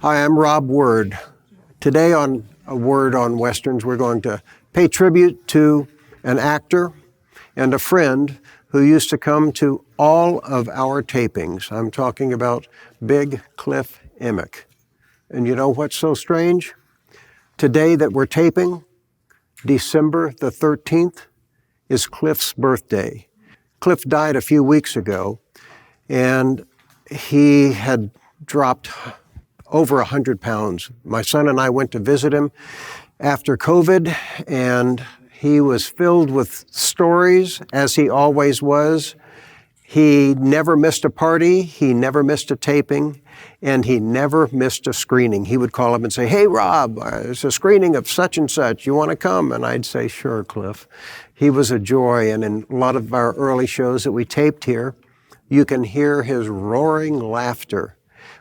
Hi, I'm Rob Word. Today on A Word on Westerns, we're going to pay tribute to an actor and a friend who used to come to all of our tapings. I'm talking about Big Cliff Emmich. And you know what's so strange? Today that we're taping, December the 13th, is Cliff's birthday. Cliff died a few weeks ago, and he had dropped over 100 pounds. My son and I went to visit him after COVID, and he was filled with stories, as he always was. He never missed a party, he never missed a taping, and he never missed a screening. He would call up and say, "Hey, Rob, there's a screening of such and such. You want to come?" And I'd say, "Sure, Cliff." He was a joy, and in a lot of our early shows that we taped here, you can hear his roaring laughter.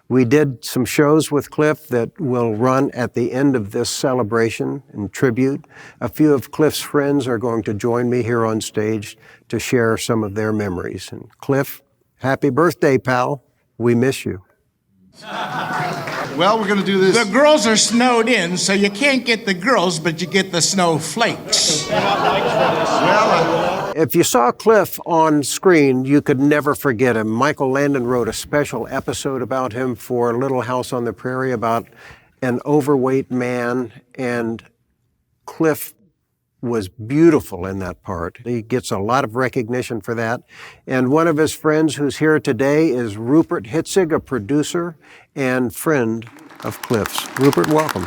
We did some shows with Cliff that will run at the end of this celebration and tribute. A few of Cliff's friends are going to join me here on stage to share some of their memories. And Cliff, happy birthday, pal. We miss you. Well, we're going to do this. The girls are snowed in, so you can't get the girls, but you get the snowflakes. If you saw Cliff on screen, you could never forget him. Michael Landon wrote a special episode about him for Little House on the Prairie about an overweight man, and Cliff was beautiful in that part. He gets a lot of recognition for that. And one of his friends who's here today is Rupert Hitzig, a producer and friend of Cliff's. Rupert, welcome.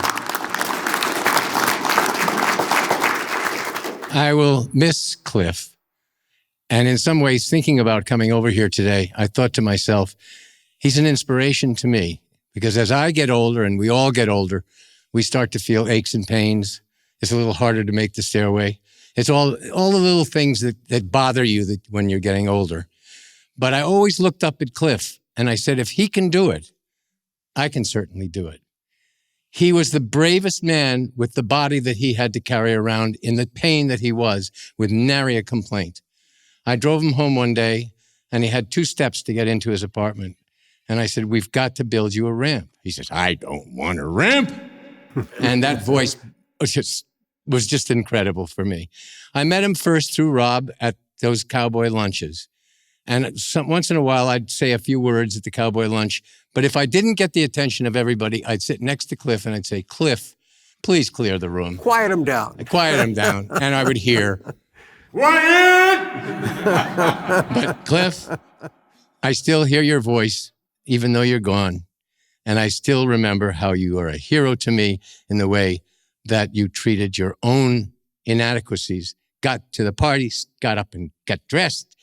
I will miss Cliff. And in some ways, thinking about coming over here today, I thought to myself, he's an inspiration to me. Because as I get older, and we all get older, we start to feel aches and pains. It's a little harder to make the stairway. It's all the little things that bother you when you're getting older. But I always looked up at Cliff, and I said, if he can do it, I can certainly do it. He was the bravest man with the body that he had to carry around in the pain that he was, with nary a complaint. I drove him home one day, and he had 2 steps to get into his apartment. And I said, we've got to build you a ramp. He says, I don't want a ramp. And that voice was just incredible for me. I met him first through Rob at those cowboy lunches. And once in a while, I'd say a few words at the cowboy lunch. But if I didn't get the attention of everybody, I'd sit next to Cliff and I'd say, Cliff, please clear the room. Quiet him down. I'd quiet him down. And I would hear, Quiet! But Cliff, I still hear your voice, even though you're gone. And I still remember how you are a hero to me in the way that you treated your own inadequacies, got to the parties, got up and got dressed,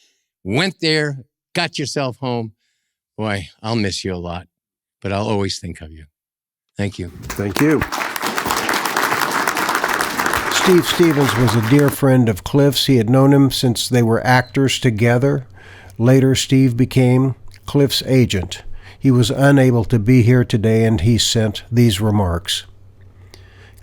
went there, got yourself home. Boy, I'll miss you a lot, but I'll always think of you. Thank you. Thank you. Steve Stevens was a dear friend of Cliff's. He had known him since they were actors together. Later, Steve became Cliff's agent. He was unable to be here today, and he sent these remarks.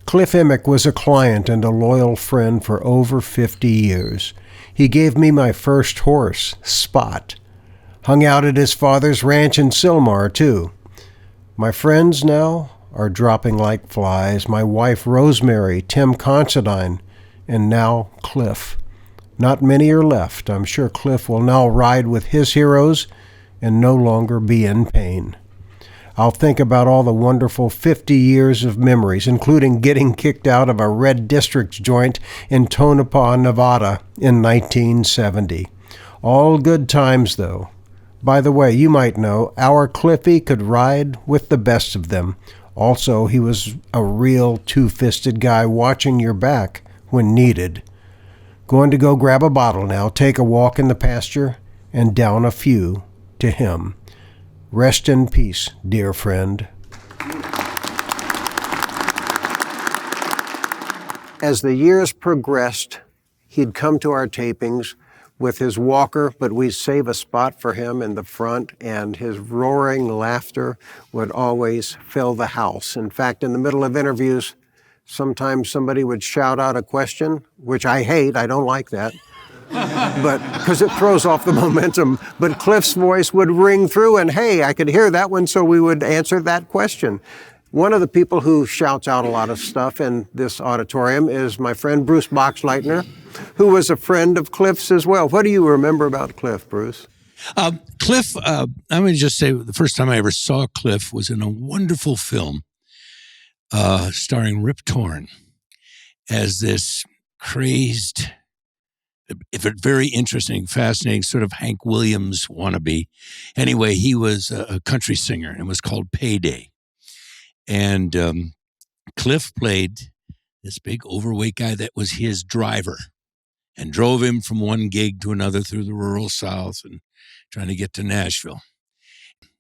Cliff Emmich was a client and a loyal friend for over 50 years. He gave me my first horse, Spot. Hung out at his father's ranch in Sylmar, too. My friends now are dropping like flies. My wife, Rosemary, Tim Considine, and now Cliff. Not many are left. I'm sure Cliff will now ride with his heroes and no longer be in pain. I'll think about all the wonderful 50 years of memories, including getting kicked out of a Red District joint in Tonopah, Nevada in 1970. All good times, though. By the way, you might know, our Cliffy could ride with the best of them. Also, he was a real two-fisted guy watching your back when needed. Going to go grab a bottle now, take a walk in the pasture, and down a few to him. Rest in peace, dear friend. As the years progressed, he'd come to our tapings with his walker, but we'd save a spot for him in the front, and his roaring laughter would always fill the house. In fact, in the middle of interviews, sometimes somebody would shout out a question, which I hate, I don't like that. But because it throws off the momentum. But Cliff's voice would ring through, and hey, I could hear that one, so we would answer that question. One of the people who shouts out a lot of stuff in this auditorium is my friend Bruce Boxleitner, who was a friend of Cliff's as well. What do you remember about Cliff, Bruce? Cliff, I'm going to just say the first time I ever saw Cliff was in a wonderful film starring Rip Torn as this crazed, very interesting, fascinating sort of Hank Williams wannabe. Anyway, he was a country singer and it was called Payday. And Cliff played this big overweight guy that was his driver and drove him from one gig to another through the rural South and trying to get to Nashville.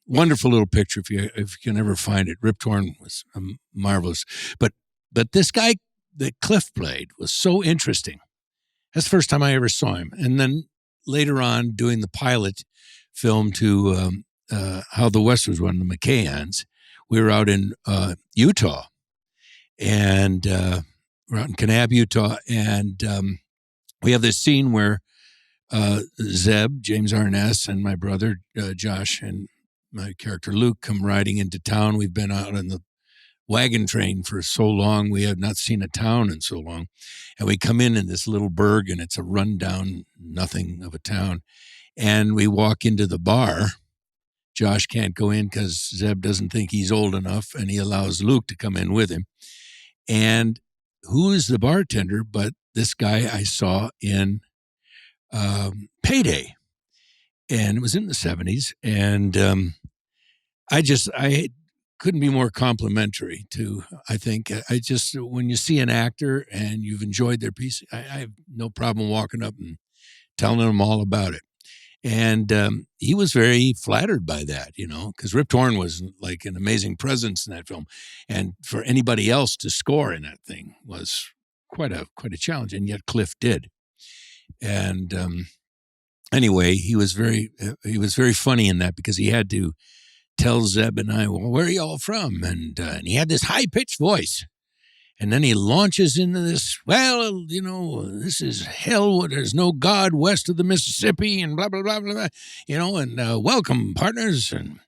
Wonderful little picture if you can ever find it. Rip Torn was marvelous. But this guy that Cliff played was so interesting. That's the first time I ever saw him. And then later on, doing the pilot film to How the West Was Won, the McKayans, we were out in Utah. And we're out in Kanab, Utah. And we have this scene where Zeb, James Arness, and my brother Josh and my character Luke come riding into town. We've been out on the wagon train for so long. We have not seen a town in so long. And we come in this little burg, and it's a rundown nothing of a town. And we walk into the bar. Josh can't go in because Zeb doesn't think he's old enough, and he allows Luke to come in with him. And who is the bartender but this guy I saw in Payday? And it was in the 70s. And I couldn't be more complimentary to, I think, when you see an actor and you've enjoyed their piece, I have no problem walking up and telling them all about it. And he was very flattered by that, because Rip Torn was like an amazing presence in that film. And for anybody else to score in that thing was quite a challenge. And yet Cliff did. And anyway, he was very funny in that because he had to tell Zeb and I, well, where are y'all from? And he had this high-pitched voice. And then he launches into this, well, this is hell. There's no God west of the Mississippi and blah, blah, blah, blah, blah, and welcome, partners. And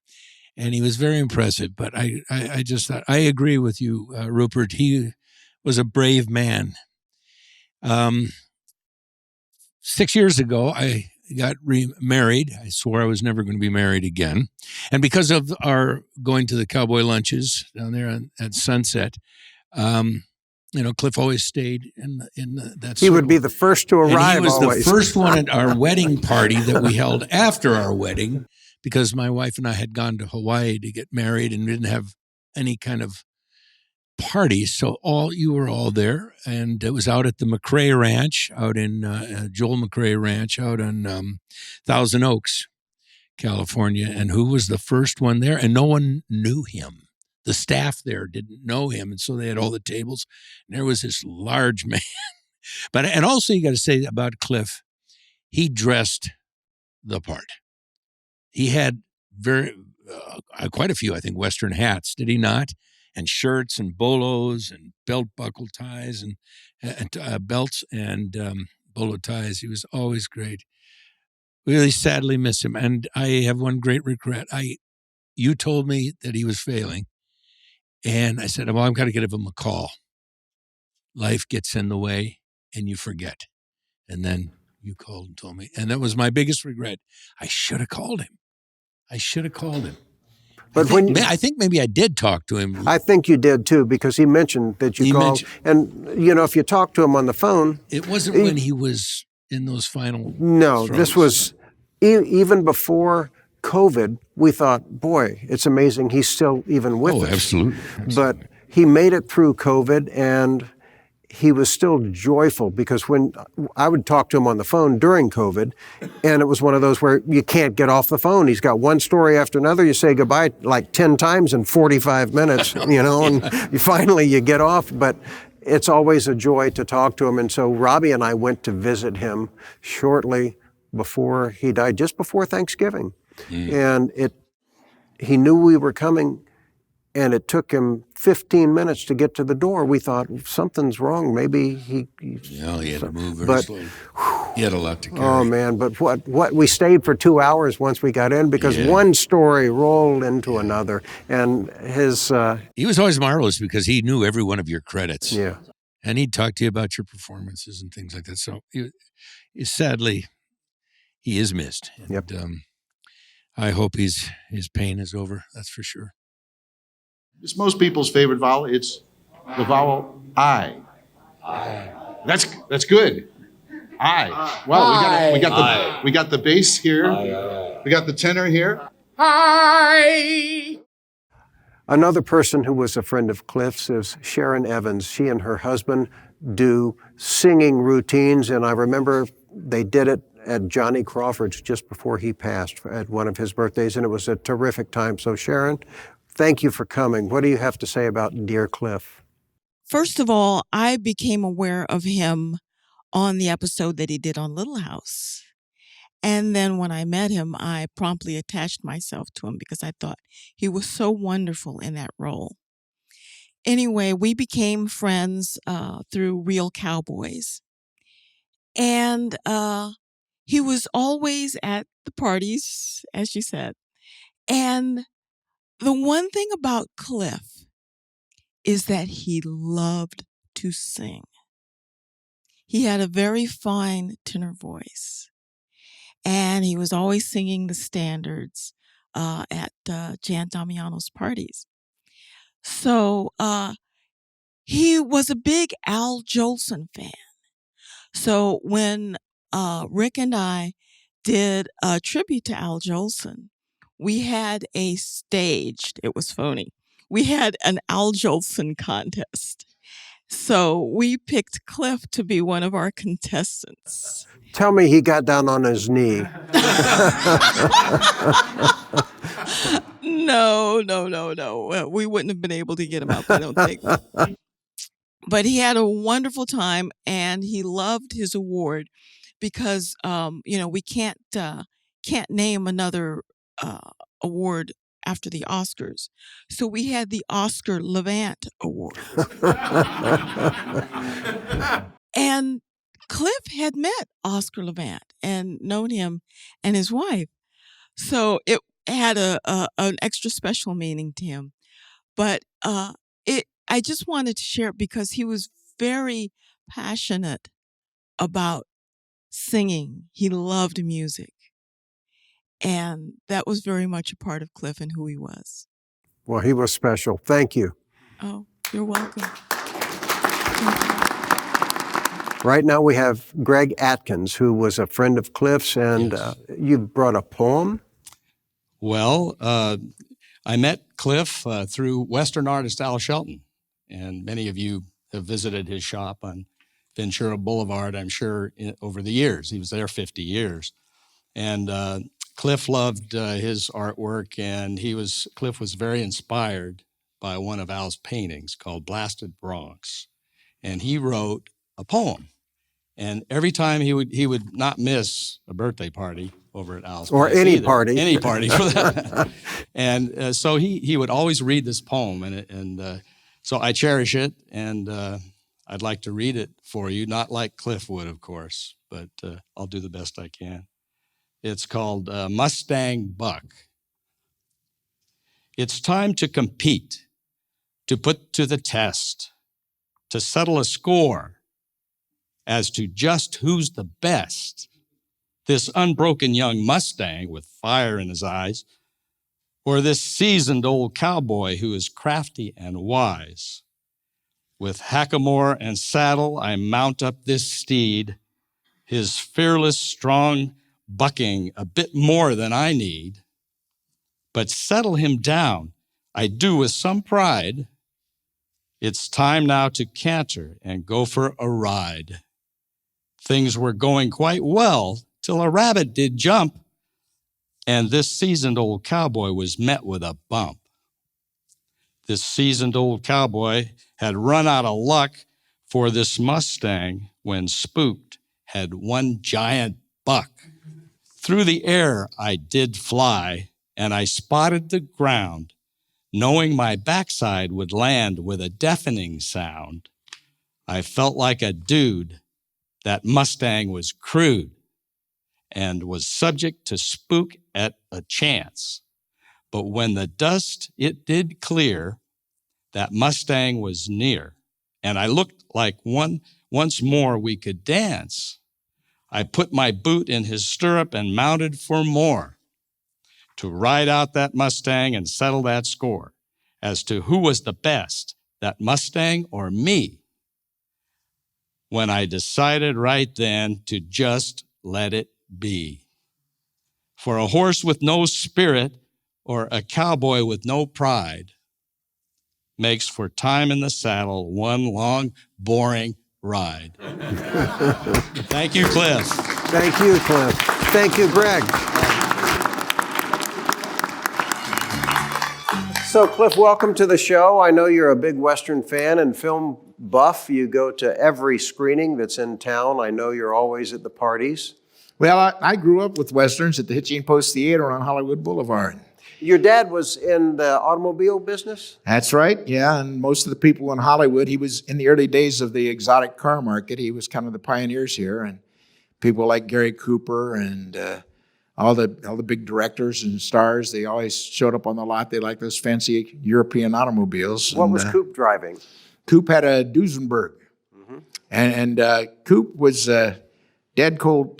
he was very impressive. But I just thought, I agree with you, Rupert. He was a brave man. 6 years ago, I got remarried. I swore I was never going to be married again. And because of our going to the cowboy lunches down there at Sunset, Cliff always stayed in that circle. He would be the first to arrive. And he was always. The first one at our wedding party that we held after our wedding, because my wife and I had gone to Hawaii to get married and didn't have any kind of party. So you were all there, and it was out at the McRae Ranch, out in Joel McRae Ranch, out in Thousand Oaks, California. And who was the first one there? And no one knew him. The staff there didn't know him, and so they had all the tables. And there was this large man. And also you got to say about Cliff, he dressed the part. He had quite a few, I think, Western hats, did he not? And shirts and bolos and belt buckle ties and belts and bolo ties. He was always great. Really sadly miss him. And I have one great regret. You told me that he was failing. And I said, well, I've got to give him a call. Life gets in the way and you forget. And then you called and told me. And that was my biggest regret. I should have called him. But I think maybe I did talk to him. I think you did too, because he mentioned that you called. And, if you talk to him on the phone. It wasn't when he was in those final No, throws. This was even before COVID. We thought, boy, it's amazing he's still even with us. Absolutely. But he made it through COVID, and he was still joyful, because when I would talk to him on the phone during COVID, and it was one of those where you can't get off the phone. He's got one story after another. You say goodbye like 10 times in 45 minutes, and you get off. But it's always a joy to talk to him. And so Robbie and I went to visit him shortly before he died, just before Thanksgiving. And he knew we were coming, and it took him 15 minutes to get to the door. We thought, something's wrong. Maybe he had to move very slowly. He had a lot to carry. Oh man, but what we stayed for 2 hours once we got in because one story rolled into another, and his he was always marvelous because he knew every one of your credits. yeah. And he'd talk to you about your performances and things like that. So sadly, he is missed. And, Yep. I hope his pain is over. That's for sure. It's most people's favorite vowel. It's the vowel I. That's good. I. Well, we got the bass here. We got the tenor here. I. Another person who was a friend of Cliff's is Sharon Evans. She and her husband do singing routines, and I remember they did it at Johnny Crawford's just before he passed at one of his birthdays, and it was a terrific time. So Sharon, thank you for coming. What do you have to say about Dear Cliff? First of all, I became aware of him on the episode that he did on Little House. And then when I met him, I promptly attached myself to him because I thought he was so wonderful in that role. Anyway, we became friends through Real Cowboys. And he was always at the parties, as you said. And the one thing about Cliff is that he loved to sing. He had a very fine tenor voice. And he was always singing the standards at Jan Damiano's parties. So he was a big Al Jolson fan. So when Rick and I did a tribute to Al Jolson, we had a staged, it was phony, we had an Al Jolson contest. So we picked Cliff to be one of our contestants. Tell me he got down on his knee. No. We wouldn't have been able to get him up, I don't think. But he had a wonderful time, and he loved his award because, we can't name another award after the Oscars. So we had the Oscar Levant Award. And Cliff had met Oscar Levant and known him and his wife. So it had an extra special meaning to him. But I just wanted to share it because he was very passionate about singing. He loved music. And that was very much a part of Cliff and who he was. Well, he was special. Thank you. Oh, you're welcome. Right now we have Greg Atkins, who was a friend of Cliff's, and you brought a poem? Well, I met Cliff through Western artist Al Shelton, and many of you have visited his shop on Ventura Boulevard, I'm sure, over the years. He was there 50 years. And Cliff loved his artwork, and Cliff was very inspired by one of Al's paintings called Blasted Bronx. And he wrote a poem. And every time he would not miss a birthday party over at Al's or place any either. party. Any party for that. And so he would always read this poem, and so I cherish it, and I'd like to read it for you, not like Cliff would, of course, but I'll do the best I can. It's called Mustang Buck. It's time to compete, to put to the test, to settle a score as to just who's the best. This unbroken young Mustang with fire in his eyes, or this seasoned old cowboy who is crafty and wise. With hackamore and saddle, I mount up this steed, his fearless, strong bucking a bit more than I need. But settle him down, I do with some pride. It's time now to canter and go for a ride. Things were going quite well till a rabbit did jump, and this seasoned old cowboy was met with a bump. This seasoned old cowboy had run out of luck, for this Mustang, when spooked, had one giant buck. Through the air I did fly, and I spotted the ground, knowing my backside would land with a deafening sound. I felt like a dude, that Mustang was crude and was subject to spook at a chance. But when the dust it did clear, that Mustang was near, and I looked like once more we could dance. I put my boot in his stirrup and mounted for more, to ride out that Mustang and settle that score as to who was the best, that Mustang or me. When I decided right then to just let it be. For a horse with no spirit or a cowboy with no pride makes for time in the saddle one long, boring ride. Thank you, Cliff. Thank you, Cliff. Thank you, Greg. So, Cliff, welcome to the show. I know you're a big Western fan and film buff. You go to every screening that's in town. I know you're always at the parties. Well, I grew up with Westerns at the Hitching Post Theater on Hollywood Boulevard. Your dad was in the automobile business? That's right, yeah. And most of the people in Hollywood, he was in the early days of the exotic car market. He was kind of the pioneers here. And people like Gary Cooper and all the big directors and stars, they always showed up on the lot. They liked those fancy European automobiles. What was Coop driving? Coop had a Duesenberg. Mm-hmm. And Coop was, Dad told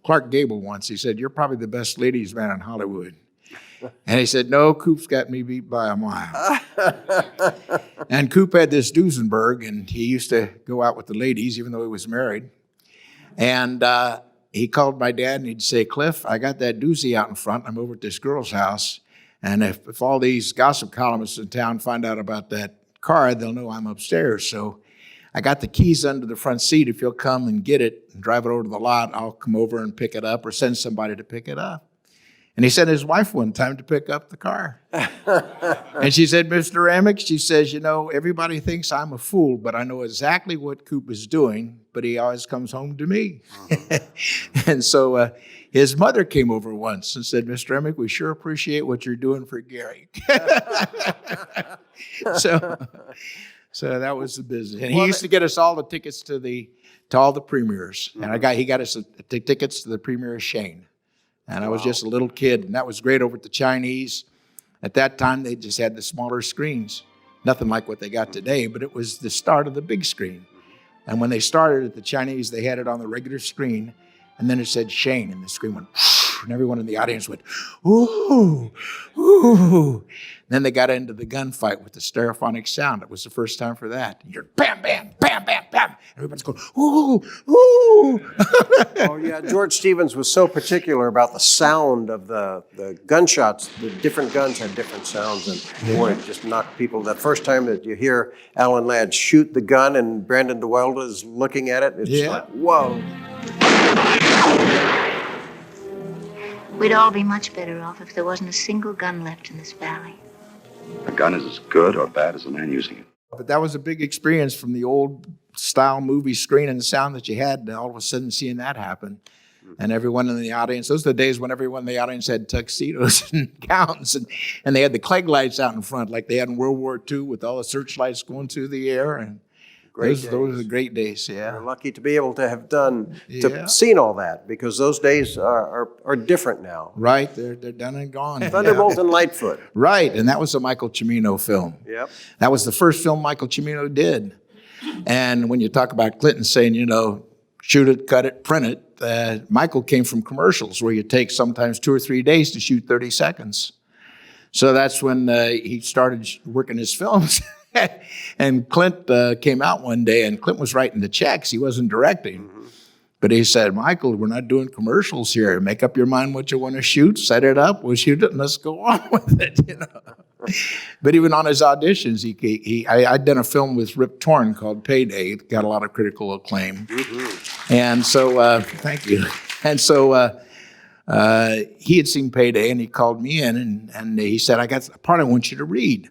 Clark Gable once, he said, "You're probably the best ladies man in Hollywood." And he said, "No, Coop's got me beat by a mile." And Coop had this Duesenberg, and he used to go out with the ladies, even though he was married. And he called my dad, and he'd say, "Cliff, I got that doozy out in front. I'm over at this girl's house. And if all these gossip columnists in town find out about that car, they'll know I'm upstairs. So I got the keys under the front seat. If you'll come and get it and drive it over to the lot, I'll come over and pick it up or send somebody to pick it up." And he sent his wife one time to pick up the car. And she said, "Mr. Emmich," she says, "you know, everybody thinks I'm a fool, but I know exactly what Coop is doing, but he always comes home to me." And so his mother came over once and said, "Mr. Emmich, we sure appreciate what you're doing for Gary." So that was the business. And he used to get us all the tickets to all the premieres. And he got us the tickets to the premiere of Shane. And I was just a little kid, and that was great over at the Chinese. At that time, they just had the smaller screens. Nothing like what they got today, but it was the start of the big screen. And when they started at the Chinese, they had it on the regular screen, and then it said Shane, and the screen went, and everyone in the audience went, "Ooh, ooh." Then they got into the gunfight with the stereophonic sound. It was the first time for that. And you're bam, bam, bam, bam, bam. Everybody's going, "Ooh, ooh." Oh, yeah. George Stevens was so particular about the sound of the gunshots. The different guns had different sounds, and boy, it just knocked people. The first time that you hear Alan Ladd shoot the gun and Brandon DeWelda is looking at it, it's like, whoa. We'd all be much better off if there wasn't a single gun left in this valley. A gun is as good or bad as the man using it. But that was a big experience from the old style movie screen and the sound that you had, and all of a sudden seeing that happen. And everyone in the audience, those are the days when everyone in the audience had tuxedos and gowns, and they had the Klieg lights out in front like they had in World War II with all the searchlights going through the air. And those are the great days, yeah. We're lucky to be able to have seen all that, because those days are different now. Right, they're done and gone. Thunderbolt and Lightfoot. Right, and that was a Michael Cimino film. Yep. That was the first film Michael Cimino did. And when you talk about Clinton saying, you know, shoot it, cut it, print it, Michael came from commercials where you take sometimes 2 or 3 days to shoot 30 seconds. So that's when he started working his films. And Clint came out one day, and Clint was writing the checks. He wasn't directing. Mm-hmm. But he said, "Michael, we're not doing commercials here. Make up your mind what you want to shoot, set it up, we'll shoot it, and let's go on with it." You know. But even on his auditions, I'd done a film with Rip Torn called Payday. It got a lot of critical acclaim. Mm-hmm. And so, thank you. And so he had seen Payday, and he called me in, and he said, "I got a part I want you to read."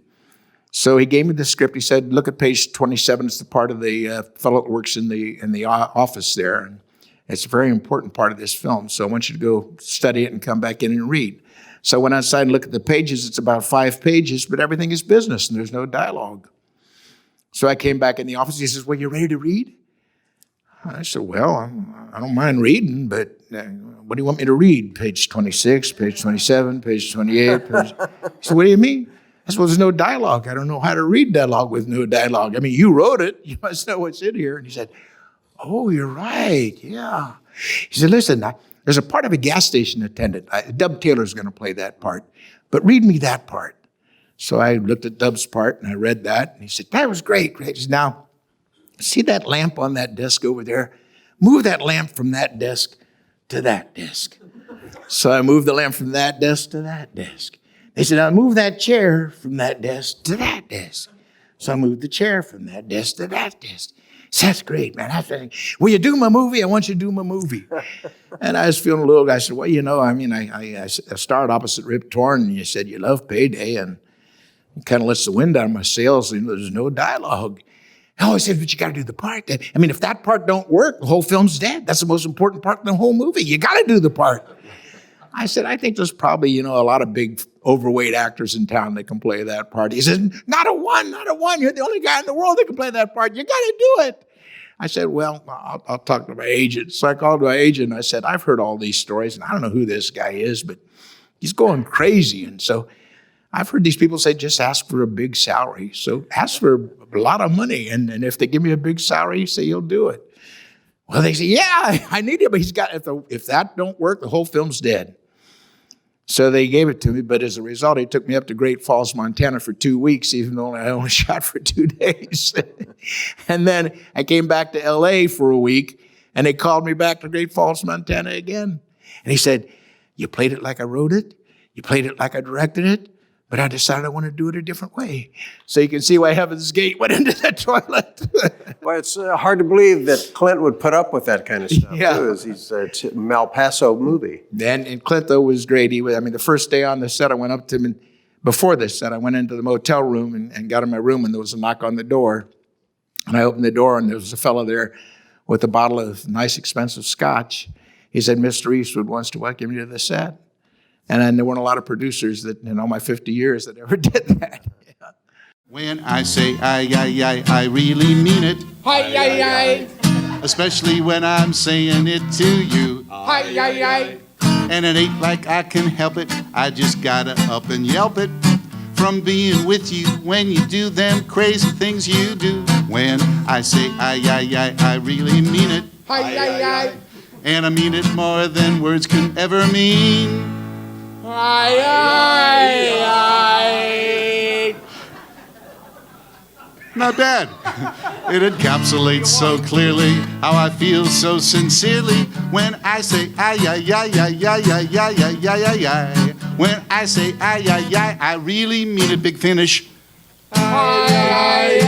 So he gave me the script. He said, "Look at page 27. It's the part of the fellow that works in the office there. And it's a very important part of this film. So I want you to go study it and come back in and read." So I went outside and looked at the pages. It's about 5 pages, but everything is business and there's no dialogue. So I came back in the office. He says, "Well, you ready to read?" I said, well, I don't mind reading, but what do you want me to read? Page 26, page 27, page 28. He said, what do you mean? I said, well, there's no dialogue. I don't know how to read dialogue with no dialogue. I mean, you wrote it. You must know what's in here. And he said, oh, you're right. Yeah. He said, listen, there's a part of a gas station attendant. Dub Taylor's going to play that part, but read me that part. So I looked at Dub's part and I read that. And he said, that was great. He said, now, see that lamp on that desk over there? Move that lamp from that desk to that desk. So I moved the lamp from that desk to that desk. They said, now move that chair from that desk to that desk. So I moved the chair from that desk to that desk. So that's great, man. Will you do my movie? I want you to do my movie. And I was feeling a little, I said, well, you know, I mean, I starred opposite Rip Torn, and you said you love Payday, and it kind of lets the wind out of my sails. You know, there's no dialogue. Oh, I said, but you got to do the part. I mean, if that part don't work, the whole film's dead. That's the most important part in the whole movie. You got to do the part. I said, I think there's probably, you know, a lot of big overweight actors in town that can play that part. He said, not a one. You're the only guy in the world that can play that part. You got to do it. I said, well, I'll talk to my agent. So I called my agent and I said, I've heard all these stories and I don't know who this guy is, but he's going crazy. And so I've heard these people say, just ask for a big salary. So ask for a lot of money. And if they give me a big salary, you say, you'll do it. Well, they say, yeah, I need it, but if that don't work, the whole film's dead. So they gave it to me, but as a result, he took me up to Great Falls, Montana for 2 weeks, even though I only shot for 2 days. And then I came back to LA for a week, and they called me back to Great Falls, Montana again. And he said, you played it like I wrote it, you played it like I directed it, but I decided I want to do it a different way. So you can see why Heaven's Gate went into the toilet. Well, it's hard to believe that Clint would put up with that kind of stuff, too, as it's a Malpaso movie. And Clint, though, was great. The first day on the set, I went up to him, and before this set, I went into the motel room and got in my room, and there was a knock on the door. And I opened the door, and there was a fellow there with a bottle of nice, expensive scotch. He said, Mr. Eastwood wants to welcome you to the set. And then there weren't a lot of producers that, in all my 50 years, that ever did that. Yeah. When I say I really mean it. Especially when I'm saying it to you. And it ain't like I can help it. I just gotta up and yelp it. From being with you when you do them crazy things you do. When I say I really mean it. And I mean it more than words can ever mean. Not bad. It encapsulates so clearly how I feel so sincerely when I say ay. When I say ay, I really mean it. Big finish. Ay.